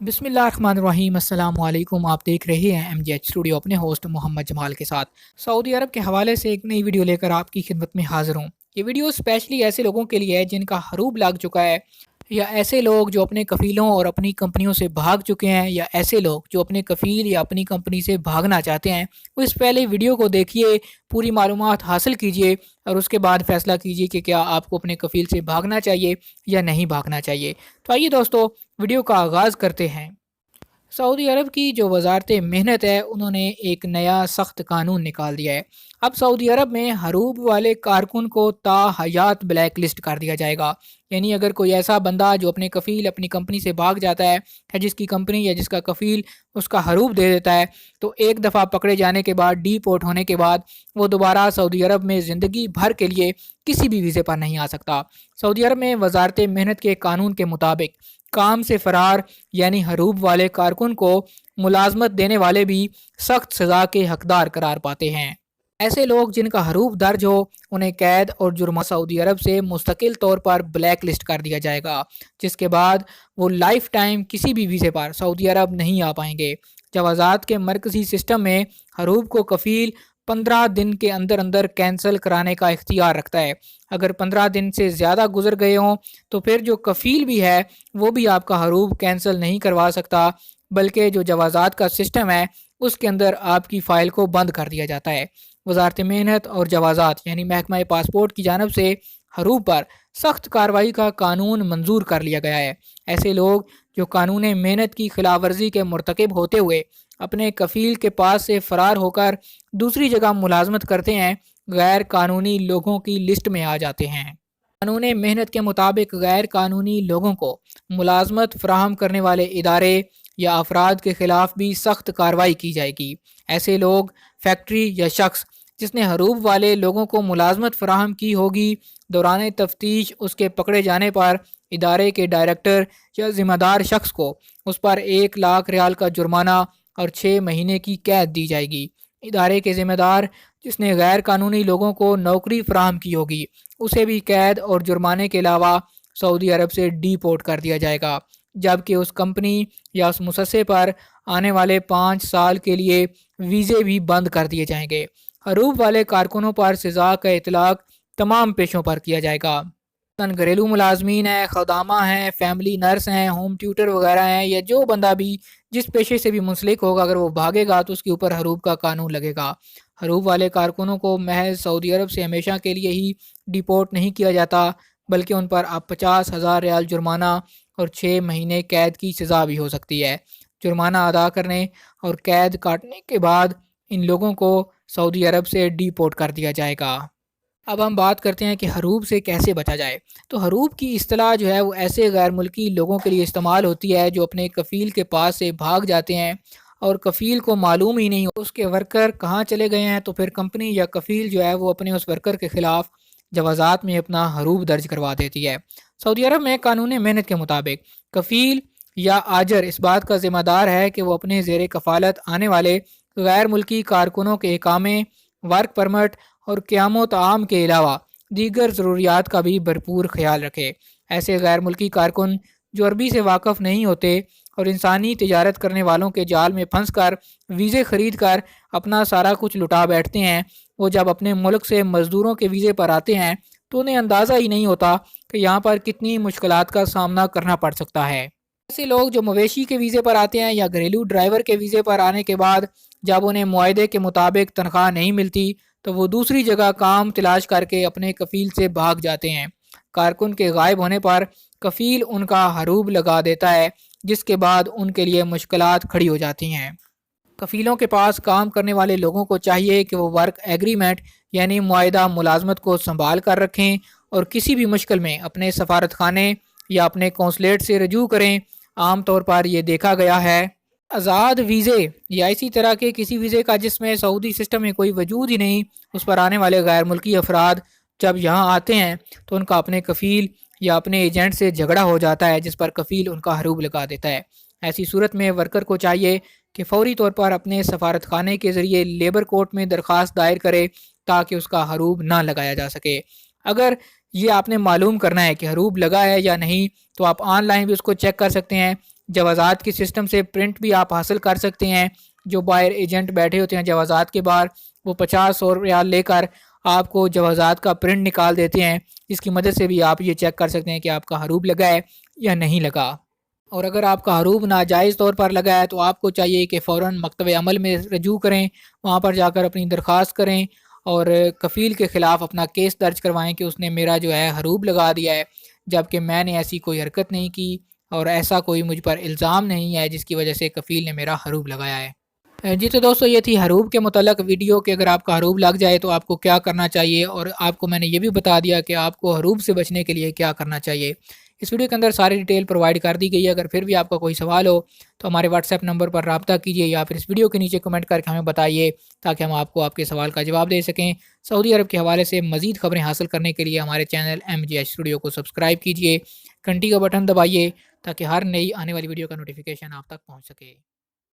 बिस्मिल्लाहिर्रहमानिर्रहीम अस्सलाम वालेकुम। आप देख रहे हैं MGH स्टूडियो अपने होस्ट मोहम्मद जमाल के साथ। सऊदी अरब के हवाले से एक नई वीडियो लेकर आपकी खिदमत में हाजिर हूँ। ये वीडियो स्पेशली ऐसे लोगों के लिए है जिनका हरूब लग चुका है, या ऐसे लोग जो अपने कफ़ीलों और अपनी कंपनियों से भाग चुके हैं, या ऐसे लोग जो अपने कफ़ील या अपनी कंपनी से भागना चाहते हैं। वो इस पहले वीडियो को देखिए, पूरी मालूमात हासिल कीजिए और उसके बाद फ़ैसला कीजिए कि क्या आपको अपने कफ़ील से भागना चाहिए या नहीं भागना चाहिए। तो आइए दोस्तों, वीडियो का आगाज़ करते हैं। सऊदी अरब की जो वजारत मेहनत है, उन्होंने एक नया सख्त कानून निकाल दिया है। अब सऊदी अरब में हरूब वाले कारकुन को ताहयात ब्लैक लिस्ट कर दिया जाएगा। यानी अगर कोई ऐसा बंदा जो अपने कफ़ील अपनी कंपनी से भाग जाता है, या जिसकी कंपनी या जिसका कफ़ील उसका हरूब दे देता है, तो एक दफ़ा पकड़े जाने के बाद, डीपोर्ट होने के बाद, वो दोबारा सऊदी अरब में ज़िंदगी भर के लिए किसी भी वीज़े पर नहीं आ सकता। सऊदी अरब में वजारत मेहनत के कानून के मुताबिक काम से फरार यानी हरूब वाले कारकुन को मुलाजमत देने वाले भी सख्त सज़ा के हकदार करार पाते हैं। ऐसे लोग जिनका हरूब दर्ज हो, उन्हें कैद और जुर्माना सऊदी अरब से मुस्तकिल तौर पर ब्लैक लिस्ट कर दिया जाएगा, जिसके बाद वो लाइफ टाइम किसी भी वीज़े पर सऊदी अरब नहीं आ पाएंगे। जवाज़ात के मरकज़ी सिस्टम में हरूब को कफ़ील 15 दिन के अंदर अंदर कैंसिल कराने का इख्तियार रखता है। अगर 15 दिन से ज़्यादा गुजर गए हों, तो फिर जो कफ़ील भी है वो भी आपका हरूब कैंसिल नहीं करवा सकता, बल्कि जो जवाज़ात का सिस्टम है उसके अंदर आपकी फ़ाइल को बंद कर दिया जाता है। वजारत मेहनत और जवाज़ात यानी महकमा पासपोर्ट की जानब से हरूब पर सख्त कार्रवाई का कानून मंजूर कर लिया गया है। ऐसे लोग जो कानून मेहनत की खिलाफ वर्जी के मुर्तकिब होते हुए अपने कफ़ील के पास से फ़रार होकर दूसरी जगह मुलाजमत करते हैं, गैर कानूनी लोगों की लिस्ट में आ जाते हैं। कानून मेहनत के मुताबिक गैर कानूनी लोगों को मुलाजमत फ़राहम करने वाले इदारे या अफराद के ख़िलाफ़ भी सख्त कार्रवाई की जाएगी। ऐसे लोग, फैक्ट्री या शख्स जिसने हरूब वाले लोगों को मुलाजमत फ़राहम की होगी, दौरान तफ्तीश उसके पकड़े जाने पर इदारे के डायरेक्टर या ज़िम्मेदार शख्स को उस पर 1 लाख रियाल का जुर्माना और 6 महीने की कैद दी जाएगी। इदारे के ज़िम्मेदार जिसने गैर कानूनी लोगों को नौकरी फराहम की होगी, उसे भी कैद और जुर्माने के अलावा सऊदी अरब से डीपोर्ट कर दिया जाएगा, जबकि उस कंपनी या उस मुसस्से पर आने वाले 5 साल के लिए वीज़े भी बंद कर दिए जाएंगे। हरूब वाले कारकुनों पर सज़ा का इतलाक तमाम पेशों पर किया जाएगा। घरेलू मुलाजमीन हैं, खदामा हैं, फैमिली नर्स हैं, होम ट्यूटर वगैरह हैं, या जो बंदा भी जिस पेशे से भी मुंसलिक होगा, अगर वो भागेगा तो उसके ऊपर हरूब का कानून लगेगा। हरूब वाले कारकुनों को महज सऊदी अरब से हमेशा के लिए ही डिपोर्ट नहीं किया जाता, बल्कि उन पर अब 50,000 रियाल जुर्माना और 6 महीने कैद की सज़ा भी हो सकती है। जुर्माना अदा करने और कैद काटने के बाद इन लोगों को सऊदी अरब से डिपोर्ट कर दिया जाएगा। अब हम बात करते हैं कि हरूब से कैसे बचा जाए। तो हरूब की इस्तिलाह जो है वो ऐसे गैर मुल्की लोगों के लिए इस्तेमाल होती है जो अपने कफ़ील के पास से भाग जाते हैं और कफ़ील को मालूम ही नहीं उसके वर्कर कहाँ चले गए हैं। तो फिर कंपनी या कफ़ील जो है वो अपने उस वर्कर के ख़िलाफ़ जवाज़ात में अपना हरूब दर्ज करवा देती है। सऊदी अरब में कानून मेहनत के मुताबिक कफ़ील या आजर इस बात का ज़िम्मेदार है कि वो अपने ज़ेर कफ़ालत आने वाले गैर मुल्की कारकुनों के इकामे, वर्क परमिट और क़यामत आम के अलावा दीगर ज़रूरियात का भी भरपूर ख्याल रखे। ऐसे गैर मुल्की कारकुन जो अरबी से वाकफ़ नहीं होते और इंसानी तिजारत करने वालों के जाल में फंस कर वीज़े ख़रीद कर अपना सारा कुछ लुटा बैठते हैं, वो जब अपने मुल्क से मज़दूरों के वीज़े पर आते हैं तो उन्हें अंदाज़ा ही नहीं होता कि यहाँ पर कितनी मुश्किलात का सामना करना पड़ सकता है। ऐसे लोग जो मवेशी के वीज़े पर आते हैं या घरेलू ड्राइवर के वीज़े पर आने के बाद जब उन्हें मुआहदे के मुताबिक तनख्वाह नहीं मिलती, तो वो दूसरी जगह काम तलाश करके अपने कफ़ील से भाग जाते हैं। कारकुन के गायब होने पर कफ़ील उनका हरूब लगा देता है, जिसके बाद उनके लिए मुश्किलात खड़ी हो जाती हैं। कफ़ीलों के पास काम करने वाले लोगों को चाहिए कि वो वर्क एग्रीमेंट यानी मुआहदा मुलाजमत को संभाल कर रखें और किसी भी मुश्किल में अपने सफारत खाने या अपने कौंसलेट से रजू करें। आम तौर पर यह देखा गया है आज़ाद वीज़े या इसी तरह के किसी वीज़े का जिसमें सऊदी सिस्टम में कोई वजूद ही नहीं, उस पर आने वाले गैर मुल्की अफराद जब यहाँ आते हैं तो उनका अपने कफ़ील या अपने एजेंट से झगड़ा हो जाता है, जिस पर कफ़ील उनका हरूब लगा देता है। ऐसी सूरत में वर्कर को चाहिए कि फ़ौरी तौर पर अपने सफारत खाने के ज़रिए लेबर कोर्ट में दरख्वास्त दायर करे ताकि उसका हरूब ना लगाया जा सके। अगर ये आपने मालूम करना है कि हरूब लगा है या नहीं, तो आप ऑनलाइन भी उसको चेक कर सकते हैं। جوازات کے سسٹم سے پرنٹ بھی آپ حاصل کر سکتے ہیں. جو باہر ایجنٹ بیٹھے ہوتے ہیں جوازات کے باہر، وہ 50-100 ریال لے کر آپ کو جوازات کا پرنٹ نکال دیتے ہیں، جس کی مدد سے بھی آپ یہ چیک کر سکتے ہیں کہ آپ کا حروب لگا ہے یا نہیں لگا. اور اگر آپ کا حروب ناجائز طور پر لگا ہے تو آپ کو چاہیے کہ فوراً مکتب عمل میں رجوع کریں، وہاں پر جا کر اپنی درخواست کریں اور کفیل کے خلاف اپنا کیس درج کروائیں کہ اس نے میرا جو ہے حروب لگا دیا ہے، جبکہ میں نے ایسی کوئی حرکت نہیں کی اور ایسا کوئی مجھ پر الزام نہیں ہے جس کی وجہ سے کفیل نے میرا حروب لگایا ہے. جی تو دوستو یہ تھی حروب کے متعلق ویڈیو کہ اگر آپ کا حروب لگ جائے تو آپ کو کیا کرنا چاہیے، اور آپ کو میں نے یہ بھی بتا دیا کہ آپ کو حروب سے بچنے کے لیے کیا کرنا چاہیے. اس ویڈیو کے اندر ساری ڈیٹیل پرووائڈ کر دی گئی ہے. اگر پھر بھی آپ کا کوئی سوال ہو تو ہمارے واٹس ایپ نمبر پر رابطہ کیجیے یا پھر اس ویڈیو کے نیچے کمنٹ کر کے ہمیں بتائیے تاکہ ہم آپ کو آپ کے سوال کا جواب دے سکیں. سعودی عرب کے حوالے سے مزید خبریں حاصل کرنے کے لیے ہمارے چینل MGH اسٹوڈیو کو سبسکرائب کیجیے، گھنٹی کا بٹن دبائیے تاکہ ہر نئی آنے والی ویڈیو کا نوٹیفیکیشن آپ تک پہنچ سکے.